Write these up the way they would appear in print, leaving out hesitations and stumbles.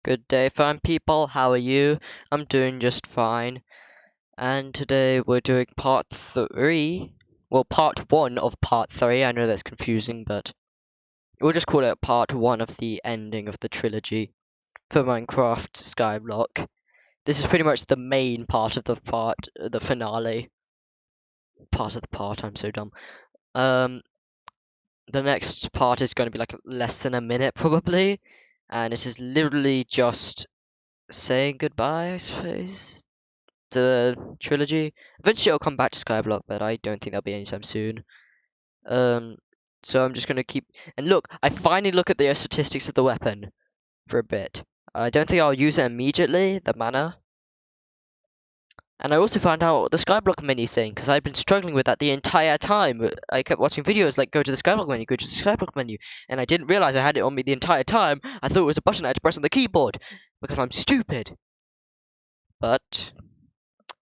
Good day, fine people. How are you? I'm doing just fine. And today we're doing part 3. Well, part 1 of part 3. I know that's confusing, but we'll just call it part 1 of the ending of the trilogy for Minecraft Skyblock. This is pretty much the main part of the finale. Part of the part, I'm so dumb. Um, the next part is going to be like less than a minute, probably. And this is literally just saying goodbye, I suppose, to the trilogy. Eventually, I'll come back to Skyblock, but I don't think that'll be anytime soon. Um, so I'm just gonna keep. And look, I finally look at the statistics of the weapon for a bit. I don't think I'll use it immediately, the mana. And I also found out the Skyblock menu thing, because I've been struggling with that the entire time. I kept watching videos like go to the Skyblock menu, go to the Skyblock menu, and I didn't realize I had it on me the entire time. I thought it was a button I had to press on the keyboard, because I'm stupid. But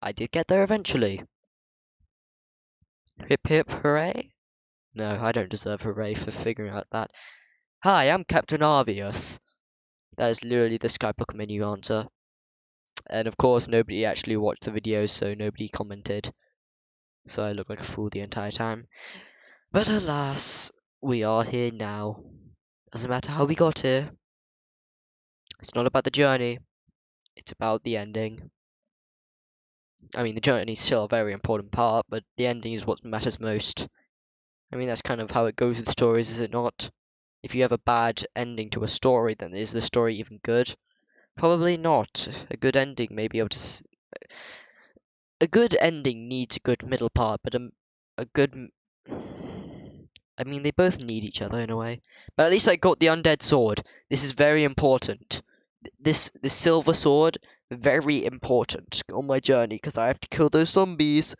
I did get there eventually. Hip hip hooray? No, I don't deserve hooray for figuring out that. Hi, I'm Captain Obvious. That is literally the Skyblock menu answer. And of course, nobody actually watched the videos, so nobody commented. So I look like a fool the entire time. But alas, we are here now. Doesn't matter how we got here. It's not about the journey. It's about the ending. I mean, the journey is still a very important part, but the ending is what matters most. I mean, that's kind of how it goes with stories, is it not? If you have a bad ending to a story, then is the story even good? Probably not. A good ending may be able to. A good ending needs a good middle part, but a good. I mean, they both need each other in a way. But at least I got the undead sword. This is very important. This silver sword, very important on my journey because I have to kill those zombies.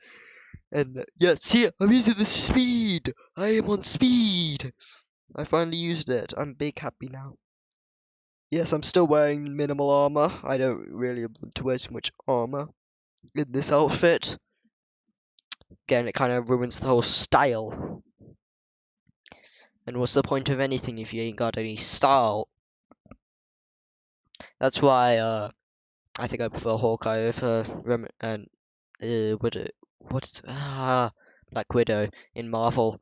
And yeah, see, I'm using the speed. I am on speed. I finally used it. I'm big happy now. Yes, I'm still wearing minimal armor. I don't really want to wear so much armor in this outfit. Again, it kind of ruins the whole style. And what's the point of anything if you ain't got any style? That's why I think I prefer Hawkeye over Black Widow in Marvel,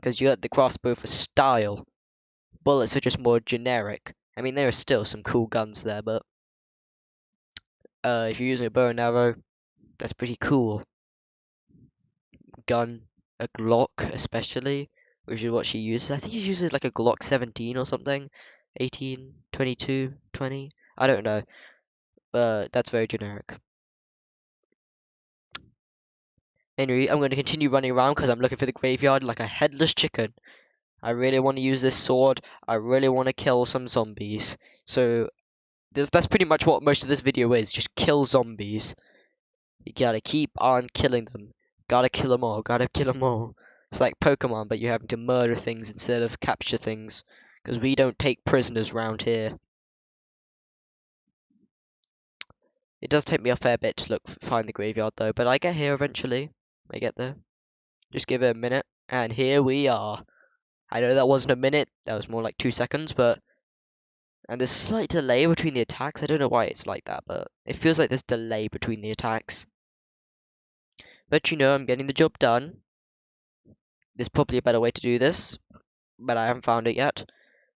because you got the crossbow for style. Bullets are just more generic. I mean, there are still some cool guns there, but if you're using a bow and arrow, that's pretty cool. Gun, a Glock especially, which is what she uses. I think she uses like a Glock 17 or something. 18, 22, 20. I don't know, but that's very generic. Anyway, I'm going to continue running around because I'm looking for the graveyard like a headless chicken. I really want to use this sword. I really want to kill some zombies. So that's pretty much what most of this video is. Just kill zombies. You gotta keep on killing them. Gotta kill them all. Gotta kill them all. It's like Pokemon, but you're having to murder things instead of capture things. Because we don't take prisoners round here. It does take me a fair bit to find the graveyard though, but I get here eventually. I get there. Just give it a minute, and here we are. I know that wasn't a minute, that was more like 2 seconds, but... And there's a slight delay between the attacks. I don't know why it's like that, but it feels like there's delay between the attacks. But you know, I'm getting the job done. There's probably a better way to do this, but I haven't found it yet.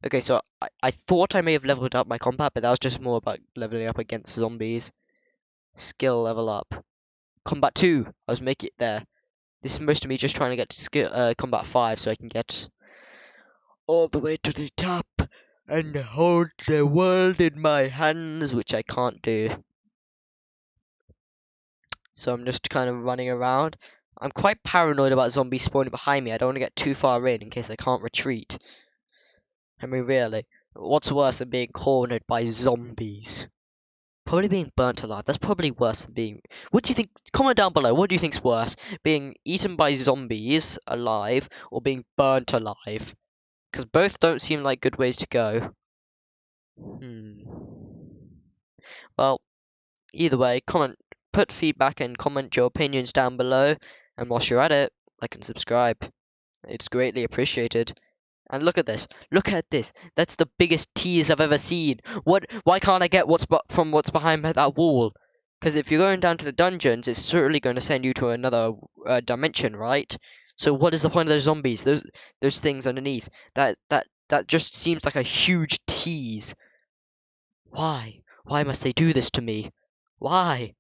Okay, so I thought I may have leveled up my combat, but that was just more about leveling up against zombies. Skill level up. Combat 2! I was making it there. This is most of me just trying to get to combat 5 so I can get all the way to the top and hold the world in my hands, which I can't do. So I'm just kind of running around. I'm quite paranoid about zombies spawning behind me. I don't want to get too far in case I can't retreat. I mean, really, what's worse than being cornered by zombies? Probably being burnt alive. That's probably worse than being... What do you think? Comment down below. What do you think's worse? Being eaten by zombies alive or being burnt alive? Because both don't seem like good ways to go. Well, either way, put feedback and comment your opinions down below. And whilst you're at it, like and subscribe. It's greatly appreciated. And look at this. Look at this. That's the biggest tease I've ever seen. What? Why can't I get from what's behind that wall? Because if you're going down to the dungeons, it's certainly going to send you to another dimension, right? So what is the point of those zombies? Those things underneath. That just seems like a huge tease. Why? Why must they do this to me? Why?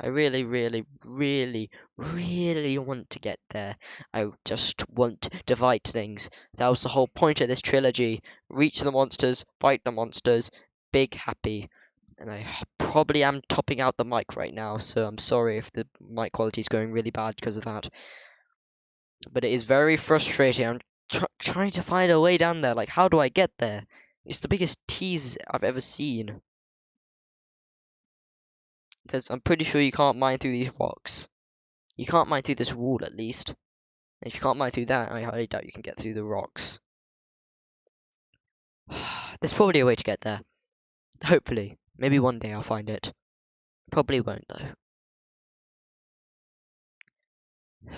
I really, really, really, really want to get there. I just want to fight things. That was the whole point of this trilogy. Reach the monsters, fight the monsters, big happy. And I probably am topping out the mic right now, so I'm sorry if the mic quality is going really bad because of that. But it is very frustrating. I'm trying to find a way down there. Like, how do I get there? It's the biggest tease I've ever seen. Because I'm pretty sure you can't mine through these rocks. You can't mine through this wall, at least. And if you can't mine through that, I highly doubt you can get through the rocks. There's probably a way to get there. Hopefully. Maybe one day I'll find it. Probably won't, though.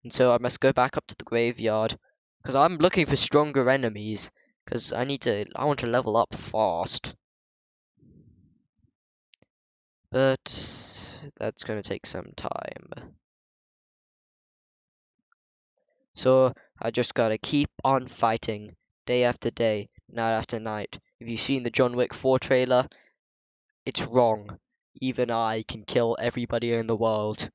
And so I must go back up to the graveyard. Because I'm looking for stronger enemies. Because I want to level up fast. But that's going to take some time. So I just gotta keep on fighting day after day, night after night. If you've seen the John Wick 4 trailer, it's wrong. Even I can kill everybody in the world.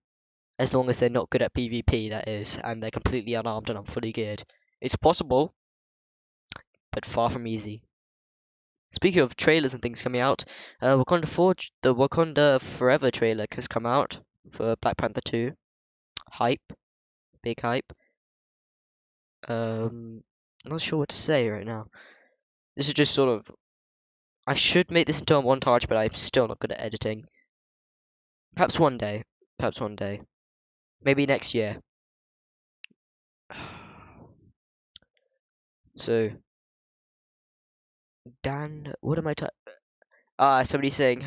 As long as they're not good at PvP, that is, and they're completely unarmed and I'm fully geared. It's possible, but far from easy. Speaking of trailers and things coming out, Wakanda Forge, the Wakanda Forever trailer has come out for Black Panther 2. Hype. Big hype. I'm not sure what to say right now. This is just sort of... I should make this into a montage, but I'm still not good at editing. Perhaps one day. Perhaps one day. Maybe next year. So, Dan, what am I somebody saying,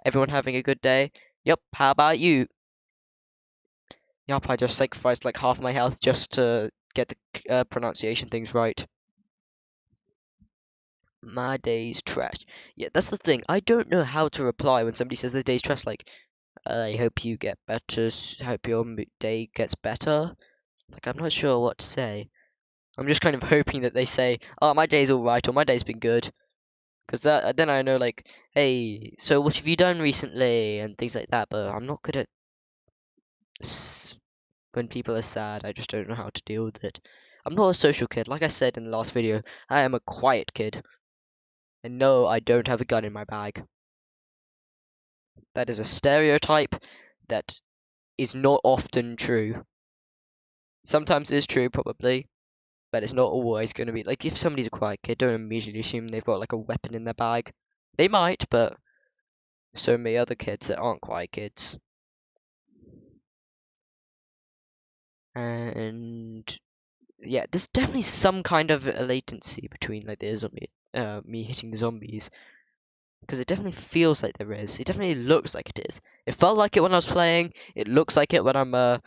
everyone having a good day? Yep, how about you? Yep, I just sacrificed like half my health just to get the pronunciation things right. My day's trash. Yeah, that's the thing. I don't know how to reply when somebody says their day's trash. Like, I hope you get better. Hope your day gets better. Like, I'm not sure what to say. I'm just kind of hoping that they say, "Oh, my day's all right," or "My day's been good," because then I know like, "Hey, so what have you done recently?" and things like that. But I'm not good at when people are sad. I just don't know how to deal with it. I'm not a social kid. Like I said in the last video, I am a quiet kid. And no, I don't have a gun in my bag. That is a stereotype that is not often true. Sometimes it is true, probably, but it's not always going to be. Like, if somebody's a quiet kid, don't immediately assume they've got like a weapon in their bag. They might, but so many other kids that aren't quiet kids. And yeah, there's definitely some kind of a latency between like the zombie, me hitting the zombies, because it definitely feels like there is. It definitely looks like it is. It felt like it when I was playing. It looks like it when I'm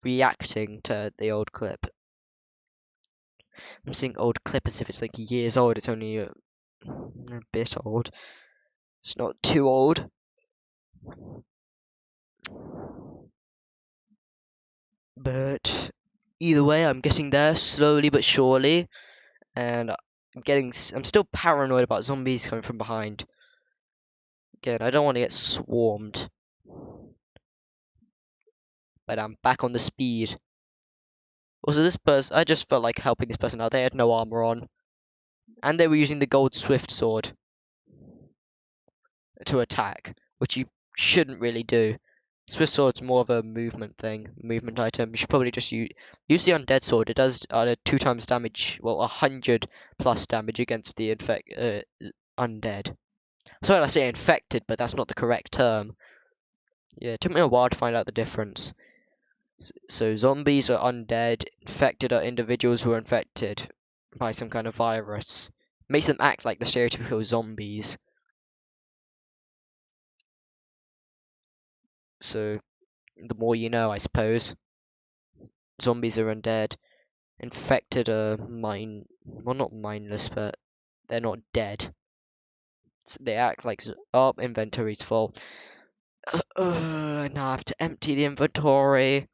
reacting to the old clip. I'm saying old clip as if it's like years old. It's only a bit old. It's not too old. But either way, I'm getting there slowly but surely, and I'm still paranoid about zombies coming from behind. Again, I don't want to get swarmed, but I'm back on the speed. Also, this person, I just felt like helping this person out. They had no armor on, and they were using the gold swift sword to attack, which you shouldn't really do. Swift sword's more of a movement thing, movement item. You should probably just use the undead sword. It does 2 times damage, well, 100 plus damage against the undead. Sorry, I say infected, but that's not the correct term. Yeah, it took me a while to find out the difference. So zombies are undead, infected are individuals who are infected by some kind of virus. Makes them act like the stereotypical zombies. So the more you know, I suppose. Zombies are undead. infected are well, not mindless, but they're not dead. They act like oh, inventory's full. Now I have to empty the inventory.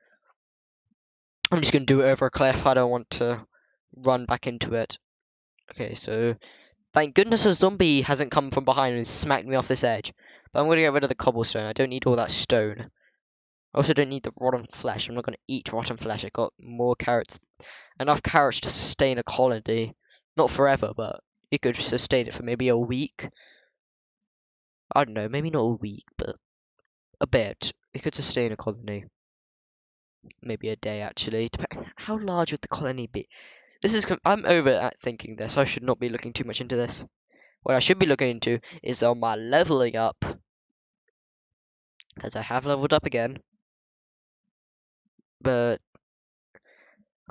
I'm just gonna do it over a cliff. I don't want to run back into it. Okay, so thank goodness a zombie hasn't come from behind and smacked me off this edge. But I'm gonna get rid of the cobblestone. I don't need all that stone. I also don't need the rotten flesh. I'm not gonna eat rotten flesh. I got more carrots, enough carrots to sustain a colony. Not forever, but you could sustain it for maybe a week. I don't know, maybe not a week, but a bit. It could sustain a colony. Maybe a day, actually. How large would the colony be? I'm over at thinking this. I should not be looking too much into this. What I should be looking into is on my leveling up. Because I have leveled up again. But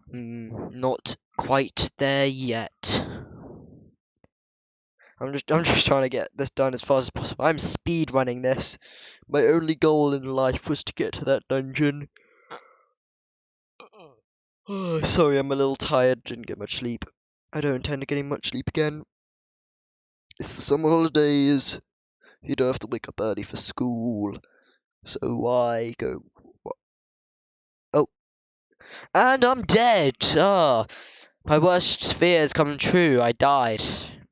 not quite there yet. I'm just trying to get this done as fast as possible. I'm speed running this. My only goal in life was to get to that dungeon. Oh, sorry, I'm a little tired. Didn't get much sleep. I don't intend to getting much sleep again. It's the summer holidays. You don't have to wake up early for school. So why go? Oh, and I'm dead. Ah, my worst fear has come true. I died.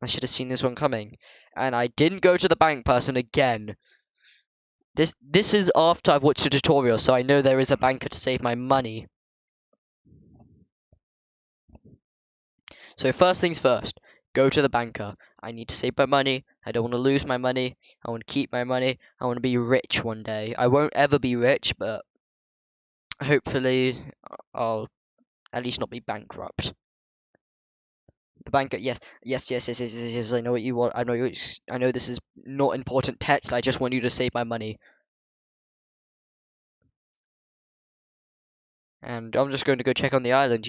I should have seen this one coming. And I didn't go to the bank person again. This is after I've watched a tutorial, so I know there is a banker to save my money. So first things first, go to the banker. I need to save my money. I don't want to lose my money. I want to keep my money. I want to be rich one day. I won't ever be rich, but hopefully I'll at least not be bankrupt. The banker, yes. I know what you want. I know this is not important text. I just want you to save my money. And I'm just going to go check on the island,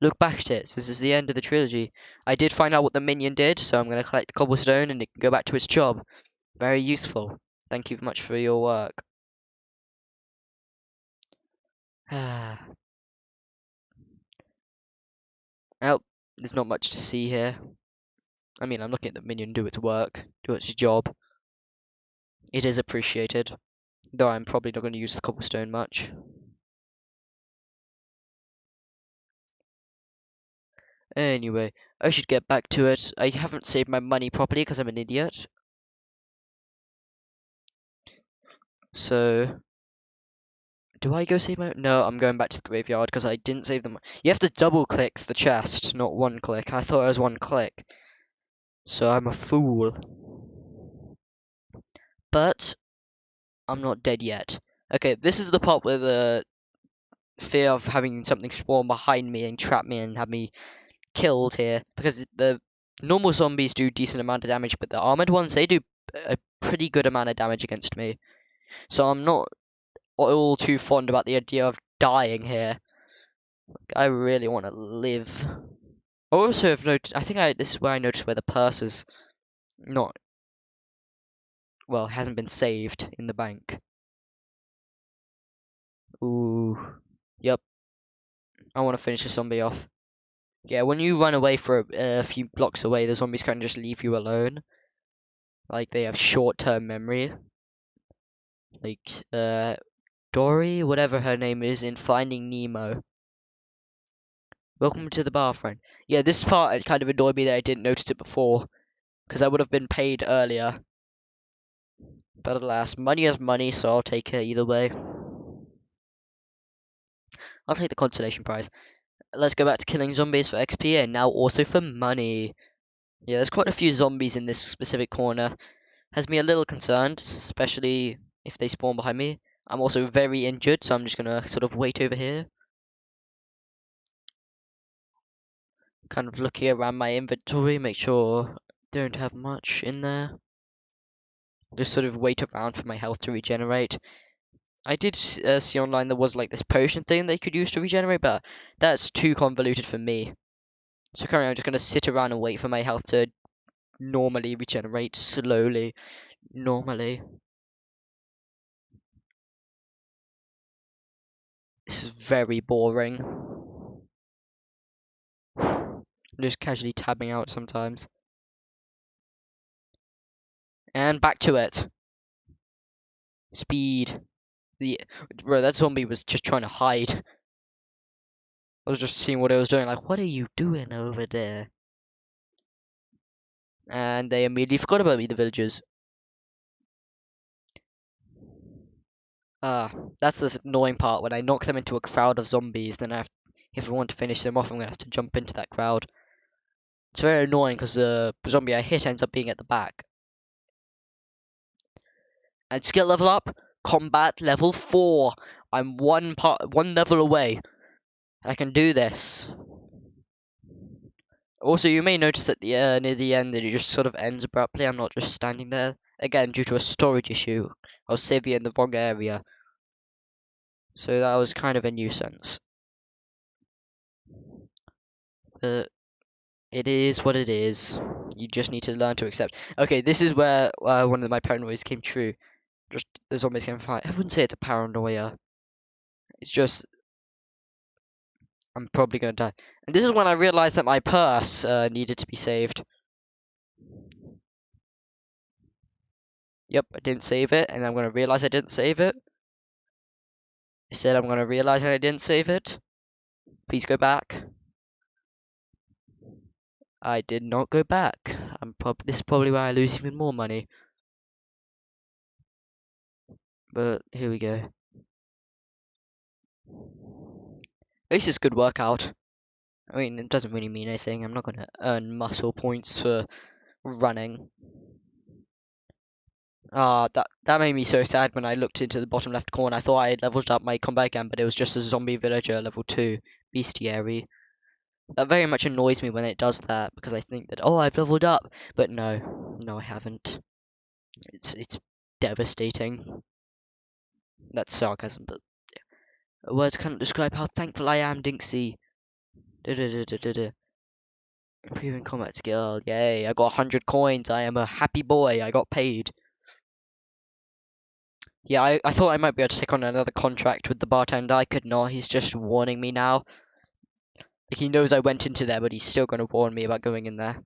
look back at it. This is the end of the trilogy. I did find out what the minion did, so I'm going to collect the cobblestone and it can go back to its job. Very useful. Thank you much for your work. Oh, there's not much to see here. I mean, I'm looking at the minion do its work, do its job. It is appreciated, though I'm probably not going to use the cobblestone much. Anyway, I should get back to it. I haven't saved my money properly because I'm an idiot. So, do I go save my... No, I'm going back to the graveyard because I didn't save them. You have to double click the chest, not one click. I thought it was one click. So I'm a fool. But I'm not dead yet. Okay, this is the part where the fear of having something spawn behind me and trap me and have me killed here, because the normal zombies do decent amount of damage, but the armored ones, they do a pretty good amount of damage against me. So I'm not all too fond about the idea of dying here. I really want to live. Also, I think this is where I noticed where the purse is not, well, hasn't been saved in the bank. Ooh, yep. I want to finish the zombie off. Yeah, when you run away for a few blocks away, the zombies can't just leave you alone. Like, they have short-term memory. Like, Dory, whatever her name is, in Finding Nemo. Welcome to the bar, friend. Yeah, this part, it kind of annoyed me that I didn't notice it before, because I would have been paid earlier. But alas, money is money, so I'll take it either way. I'll take the consolation prize. Let's go back to killing zombies for XP, and now also for money. Yeah, there's quite a few zombies in this specific corner. Has me a little concerned, especially if they spawn behind me. I'm also very injured, so I'm just gonna sort of wait over here. Kind of looking around my inventory, make sure I don't have much in there. Just sort of wait around for my health to regenerate. I did see online there was like this potion thing they could use to regenerate, but that's too convoluted for me. So currently I'm just gonna sit around and wait for my health to normally regenerate slowly. Normally. This is very boring. I'm just casually tabbing out sometimes. And back to it. Speed. Bro, that zombie was just trying to hide. I was just seeing what it was doing. Like, what are you doing over there? And they immediately forgot about me, the villagers. That's the annoying part. When I knock them into a crowd of zombies, then if I want to finish them off, I'm gonna have to jump into that crowd. It's very annoying because the zombie I hit ends up being at the back. And skill level up, combat level 4. I'm one level away. I can do this. Also, you may notice at the near the end that it just sort of ends abruptly. I'm not just standing there. Again, due to a storage issue. I was saving in the wrong area. So that was kind of a nuisance. But it is what it is. You just need to learn to accept. Okay, this is where one of my paranoias came true. Just the zombies came fight. I wouldn't say it's a paranoia. It's just I'm probably gonna die. And this is when I realized that my purse needed to be saved. Yep, I didn't save it, and I'm gonna realize I didn't save it. I said I'm gonna realize I didn't save it. Please go back. I did not go back. This is probably why I lose even more money. But here we go. At least it's a good workout. I mean, it doesn't really mean anything. I'm not gonna earn muscle points for running. That made me so sad when I looked into the bottom left corner. I thought I had leveled up my combat again, but it was just a zombie villager level 2 bestiary. That very much annoys me when it does that because I think that I've leveled up, but no, I haven't. It's devastating. That's sarcasm, but words can't describe how thankful I am, Dinksy. Improving combat skill, yay! I got 100 coins. I am a happy boy. I got paid. Yeah, I thought I might be able to take on another contract with the bartender. I could not. He's just warning me now. Like, he knows I went into there, but he's still going to warn me about going in there.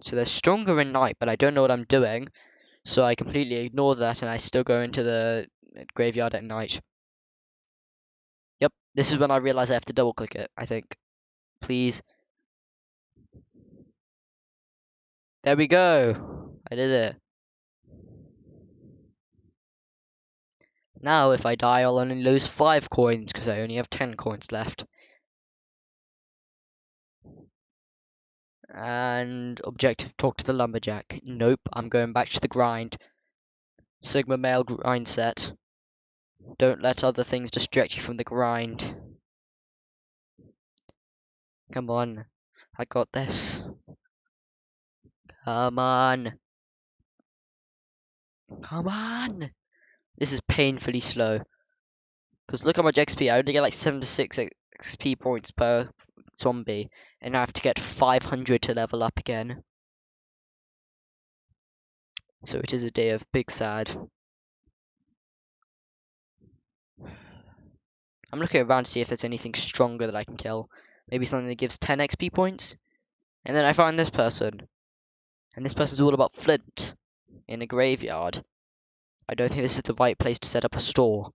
So they're stronger at night, but I don't know what I'm doing. So I completely ignore that, and I still go into the graveyard at night. Yep, this is when I realize I have to double click it, I think. Please. There we go. I did it. Now, if I die, I'll only lose 5 coins, because I only have 10 coins left. And objective, talk to the lumberjack. Nope, I'm going back to the grind. Sigma male grind set. Don't let other things distract you from the grind. Come on. I got this. Come on. Come on. This is painfully slow. Because look how much XP. I only get like 76 XP points per zombie. And I have to get 500 to level up again. So it is a day of big sad. I'm looking around to see if there's anything stronger that I can kill. Maybe something that gives 10 XP points. And then I find this person. And this person's all about flint in a graveyard. I don't think this is the right place to set up a store.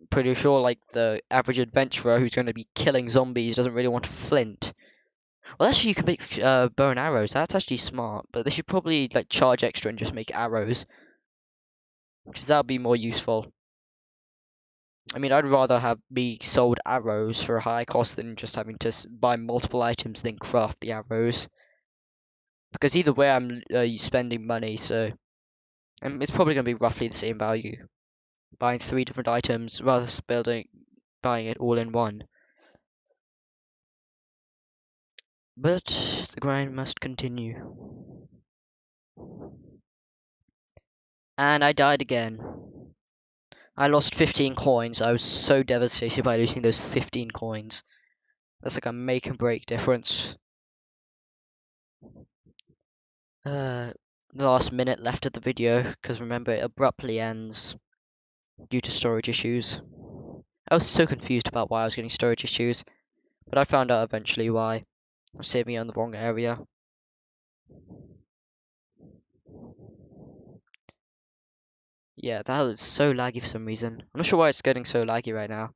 Pretty sure like the average adventurer who's going to be killing zombies doesn't really want flint. Well, actually, you can make bow and arrows. That's actually smart, but they should probably like charge extra and just make arrows, because that would be more useful. I mean, I'd rather have be sold arrows for a high cost than just having to buy multiple items then craft the arrows. Because either way, I'm spending money, so it's probably going to be roughly the same value. Buying 3 different items rather than buying it all in one. But the grind must continue. And I died again. I lost 15 coins. I was so devastated by losing those 15 coins. That's like a make and break difference. The last minute left of the video, because remember it abruptly ends due to storage issues. I was so confused about why I was getting storage issues, but I found out eventually why. It saved me on the wrong area. Yeah, that was so laggy for some reason. I'm not sure why it's getting so laggy right now.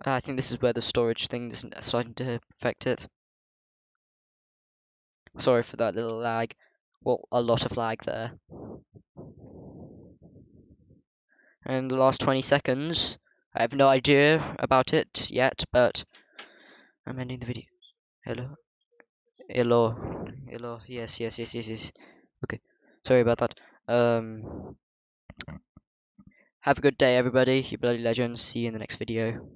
I think this is where the storage thing is starting to affect it. Sorry for that little lag. Well, a lot of lag there. And the last 20 seconds, I have no idea about it yet, but I'm ending the video. Hello? Hello? Hello? Yes, yes, yes, yes, yes. Okay, sorry about that. Have a good day, everybody. You bloody legends. See you in the next video.